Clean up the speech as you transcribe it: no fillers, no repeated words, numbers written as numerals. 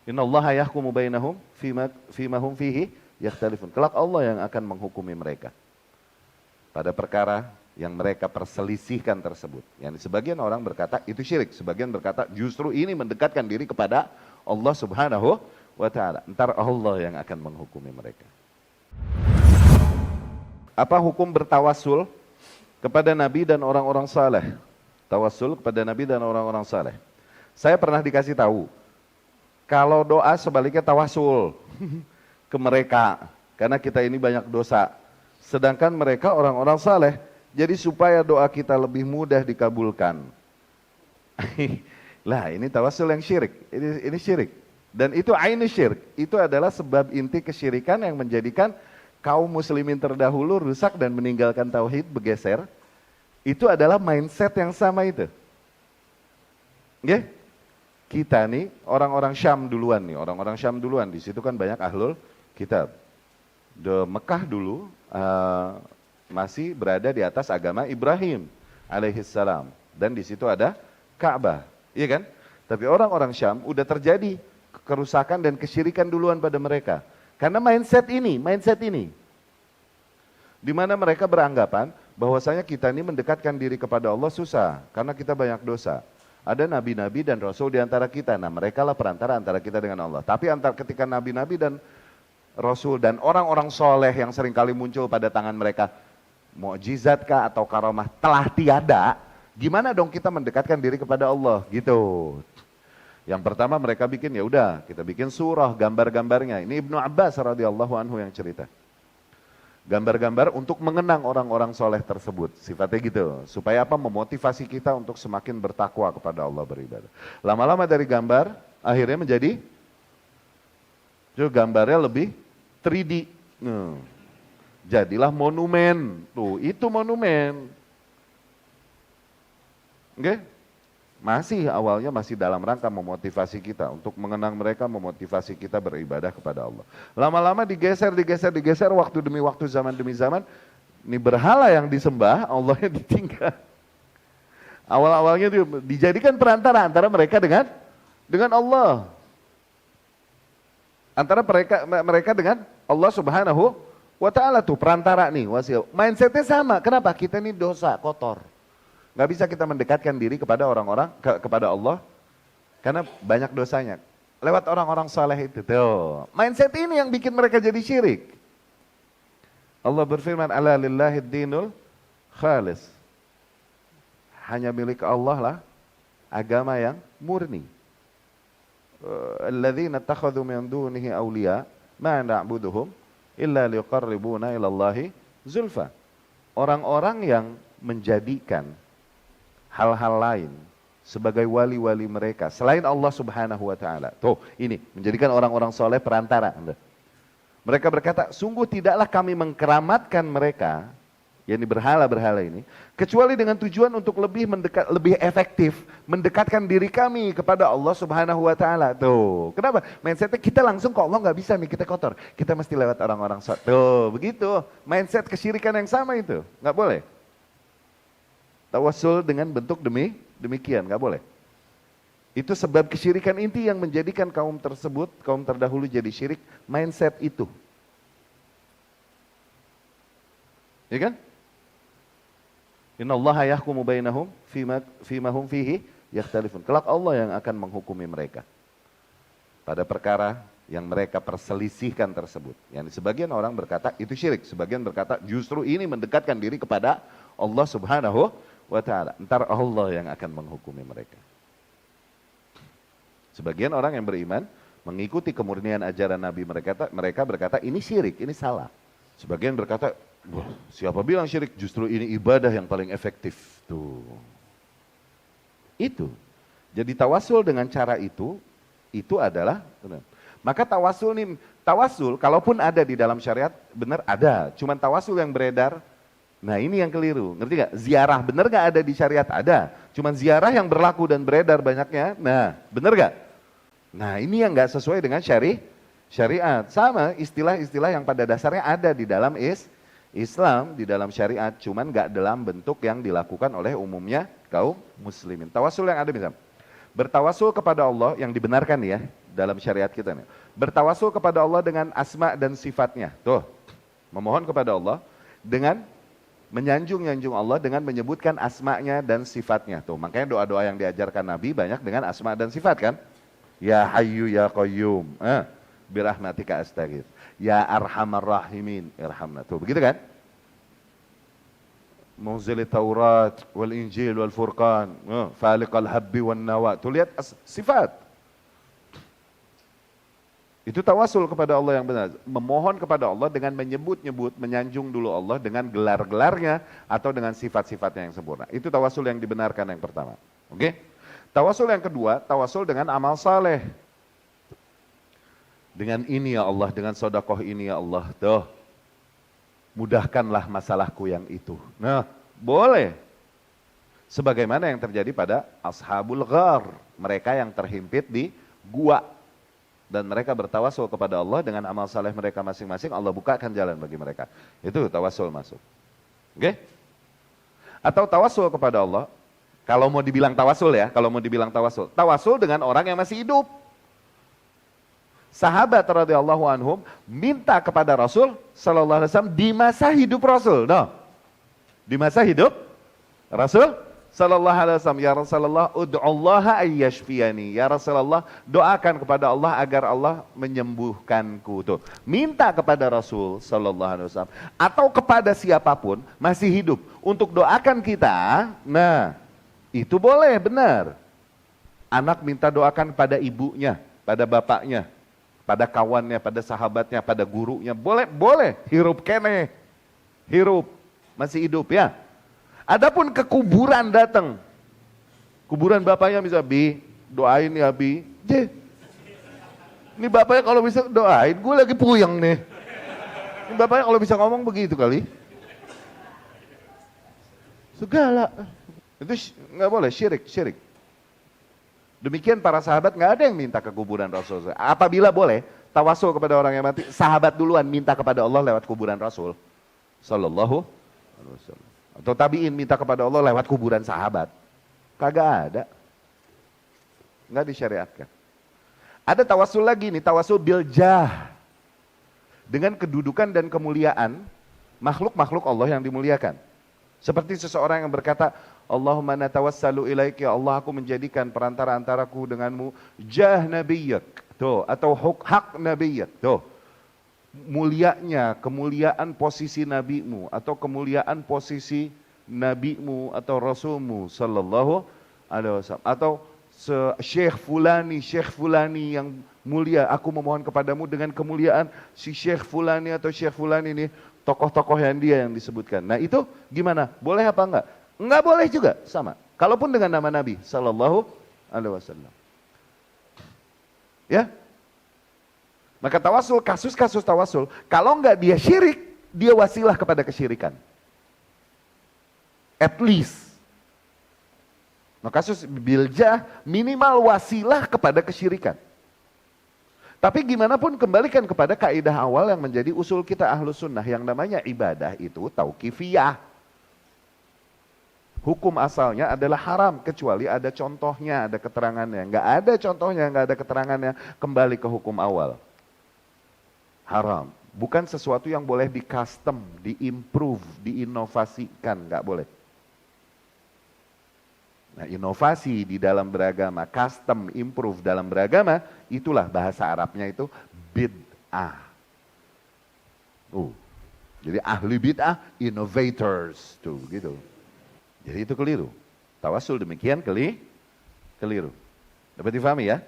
Innallaha yahkumu bainahum fima hum fihi yakhtalifun. Kelak Allah yang akan menghukumi mereka pada perkara yang mereka perselisihkan tersebut. Yani sebagian orang berkata itu syirik, sebagian berkata justru ini mendekatkan diri kepada Allah Subhanahu wa taala. Entar Allah yang akan menghukumi mereka. Apa hukum bertawassul kepada Nabi dan orang-orang saleh? Tawassul kepada Nabi dan orang-orang saleh. Saya pernah dikasih tahu, kalau doa sebaliknya tawassul ke mereka, karena kita ini banyak dosa. Sedangkan mereka orang-orang saleh, jadi supaya doa kita lebih mudah dikabulkan. Lah ini tawassul yang syirik, ini syirik. Dan itu ainu syirik, itu adalah sebab inti kesyirikan yang menjadikan kaum muslimin terdahulu rusak dan meninggalkan tauhid, bergeser. Itu adalah mindset yang sama itu. Oke? Kita nih orang-orang Syam duluan nih, orang-orang Syam duluan. Di situ kan banyak ahlul kitab. Di Mekah dulu masih berada di atas agama Ibrahim alaihissalam. Dan di situ ada Ka'bah, iya kan? Tapi orang-orang Syam udah terjadi kerusakan dan kesyirikan duluan pada mereka. Karena mindset ini. Di mana mereka beranggapan bahwasanya kita ini mendekatkan diri kepada Allah susah, karena kita banyak dosa. Ada nabi-nabi dan rasul di antara kita. Nah, mereka lah perantara antara kita dengan Allah. Tapi ketika nabi-nabi dan rasul dan orang-orang soleh yang seringkali muncul pada tangan mereka, mukjizat kah atau karamah telah tiada, gimana dong kita mendekatkan diri kepada Allah gitu. Yang pertama mereka bikin, ya udah kita bikin surah gambar-gambarnya. Ini Ibnu Abbas radhiyallahu anhu yang cerita. Gambar-gambar untuk mengenang orang-orang soleh tersebut. Sifatnya gitu. Supaya apa? Memotivasi kita untuk semakin bertakwa kepada Allah, beribadah. Lama-lama dari gambar, akhirnya menjadi gambarnya lebih 3D. Jadilah monumen. Tuh, itu monumen. Oke? Masih awalnya masih dalam rangka memotivasi kita untuk mengenang mereka, memotivasi kita beribadah kepada Allah. Lama-lama digeser, waktu demi waktu, zaman demi zaman. Ini berhala yang disembah, Allahnya ditinggal. Awal-awalnya dijadikan perantara antara mereka dengan Allah. Antara mereka dengan Allah Subhanahu wa taala tuh perantara nih, wasil. Mindsetnya sama. Kenapa? Kita ini dosa, kotor. Gak bisa kita mendekatkan diri kepada orang-orang, kepada Allah, karena banyak dosanya. Lewat orang-orang saleh itu. Tuh. Mindset ini yang bikin mereka jadi syirik. Allah berfirman, ala lillahid dinul khalis. Hanya milik Allah lah agama yang murni. Alladzina takhadhu min dunihi awliya ma na'buduhum illa liqarribuna ilallahi zulfa. Orang-orang yang menjadikan hal-hal lain sebagai wali-wali mereka selain Allah Subhanahu wa taala. Tuh, ini menjadikan orang-orang soleh perantara. Mereka berkata, sungguh tidaklah kami mengkeramatkan mereka, yakni berhala-berhala ini, kecuali dengan tujuan untuk lebih efektif mendekatkan diri kami kepada Allah Subhanahu wa taala. Tuh, kenapa? Mindsetnya kita langsung ke Allah nggak bisa nih, kita kotor. Kita mesti lewat orang-orang soleh. Tuh, begitu. Mindset kesyirikan yang sama itu, nggak boleh. Tawassul dengan bentuk demikian, nggak boleh. Itu sebab kesyirikan inti yang menjadikan kaum tersebut, kaum terdahulu jadi syirik, mindset itu. Ya kan? Innallaha yahkumu bainahum fima hum fihi yakhtalifun. Kelak Allah yang akan menghukumi mereka pada perkara yang mereka perselisihkan tersebut. Yang sebagian orang berkata itu syirik, sebagian berkata justru ini mendekatkan diri kepada Allah Subhanahu wa ta'ala. Entar Allah yang akan menghukumi mereka. Sebagian orang yang beriman mengikuti kemurnian ajaran Nabi, mereka berkata ini syirik, ini salah. Sebagian berkata, wah, siapa bilang syirik? Justru ini ibadah yang paling efektif. Tuh. Itu. Jadi tawasul dengan cara itu adalah benar. Maka tawasul kalaupun ada di dalam syariat benar ada. Cuman tawasul yang beredar, nah ini yang keliru, ngerti gak? Ziarah bener gak ada di syariat? Ada, cuman ziarah yang berlaku dan beredar banyaknya, nah bener gak? Nah ini yang gak sesuai dengan syariat. Sama istilah-istilah yang pada dasarnya ada di dalam Islam, di dalam syariat, cuman gak dalam bentuk yang dilakukan oleh umumnya kaum muslimin. Tawasul yang ada misalnya, bertawasul kepada Allah yang dibenarkan ya, dalam syariat kita nih. Bertawasul kepada Allah dengan asma dan sifatnya. Tuh, memohon kepada Allah dengan menyanjung-nyanjung Allah dengan menyebutkan asma'nya dan sifatnya. Tuh, makanya doa-doa yang diajarkan Nabi banyak dengan asma dan sifat kan? Ya Hayyu ya Qayyum. Birahmatika astaghith. Ya Arhamar Rahimin. Irhamna. Tuh, begitu kan? Munzil Taurat wal Injil wal Furqan. Faliqal habbi wan nawa. Tuh lihat sifat. Itu tawasul kepada Allah yang benar. Memohon kepada Allah dengan menyebut-nyebut, menyanjung dulu Allah dengan gelar-gelarnya atau dengan sifat-sifatnya yang sempurna. Itu tawasul yang dibenarkan yang pertama. Oke? Tawasul yang kedua, tawasul dengan amal saleh. Dengan ini ya Allah, dengan sodakoh ini ya Allah. Tuh, mudahkanlah masalahku yang itu. Nah, boleh. Sebagaimana yang terjadi pada Ashabul Ghar. Mereka yang terhimpit di gua. Dan mereka bertawasul kepada Allah dengan amal saleh mereka masing-masing, Allah bukakan jalan bagi mereka. Itu tawasul masuk. Oke? Atau tawasul kepada Allah, kalau mau dibilang tawasul ya, kalau mau dibilang tawasul. Tawasul dengan orang yang masih hidup. Sahabat radhiyallahu anhum minta kepada Rasul sallallahu alaihi wasallam di masa hidup Rasul. No. Di masa hidup Rasul sallallahu alaihi wasallam, ya Rasulullah, ud'ullaha ayyashfiyani. Ya Rasulullah, doakan kepada Allah agar Allah menyembuhkanku. Tuh, minta kepada Rasul sallallahu alaihi wasallam atau kepada siapapun masih hidup untuk doakan kita. Nah, itu boleh, benar. Anak minta doakan pada ibunya, pada bapaknya, pada kawannya, pada sahabatnya, pada gurunya. Boleh, boleh. Hirup kene. Hirup, masih hidup ya. Adapun ke kuburan datang, kuburan bapaknya bisa, Bi, doain ya Bi. Ini bapaknya kalau bisa doain, gue lagi puyeng nih. Ini bapaknya kalau bisa ngomong begitu kali. Segala. Itu nggak boleh, syirik. Demikian para sahabat nggak ada yang minta ke kuburan Rasul. Apabila boleh, tawasul kepada orang yang mati, sahabat duluan minta kepada Allah lewat kuburan Rasul sallallahu alaihi wasallam. Atau tabi'in minta kepada Allah lewat kuburan sahabat. Kagak ada. Nggak disyariatkan. Ada tawasul lagi nih, tawasul biljah. Dengan kedudukan dan kemuliaan makhluk-makhluk Allah yang dimuliakan. Seperti seseorang yang berkata, Allahumma natawassalu ilaik, ya Allah, aku menjadikan perantara antaraku denganmu jah nabiyyak. Tuh, atau hak nabiyyak. Tuh. Mulianya, kemuliaan posisi nabimu atau kemuliaan posisi nabimu atau rasulmu sallallahu alaihi wasallam, atau syekh fulani yang mulia, aku memohon kepadamu dengan kemuliaan si syekh fulani atau syekh fulani ini, tokoh-tokoh yang dia yang disebutkan. Nah, itu gimana? Boleh apa enggak? Enggak boleh juga, sama. Kalaupun dengan nama Nabi sallallahu alaihi wasallam. Ya? Maka tawasul, kasus-kasus tawasul, kalau enggak dia syirik, dia wasilah kepada kesyirikan. At least. Nah, kasus biljah minimal wasilah kepada kesyirikan. Tapi gimana pun kembalikan kepada kaidah awal yang menjadi usul kita Ahlus Sunnah, yang namanya ibadah itu tauqifiyah. Hukum asalnya adalah haram kecuali ada contohnya, ada keterangannya. Enggak ada contohnya, enggak ada keterangannya, kembali ke hukum awal. Haram, bukan sesuatu yang boleh di-custom, di-improve, diinovasikan, nggak boleh. Nah, inovasi di dalam beragama, custom, improve dalam beragama, itulah bahasa Arabnya itu bid'ah. Jadi ahli bid'ah, innovators, tuh gitu. Jadi itu keliru. Tawasul demikian keliru. Dapat difahami ya?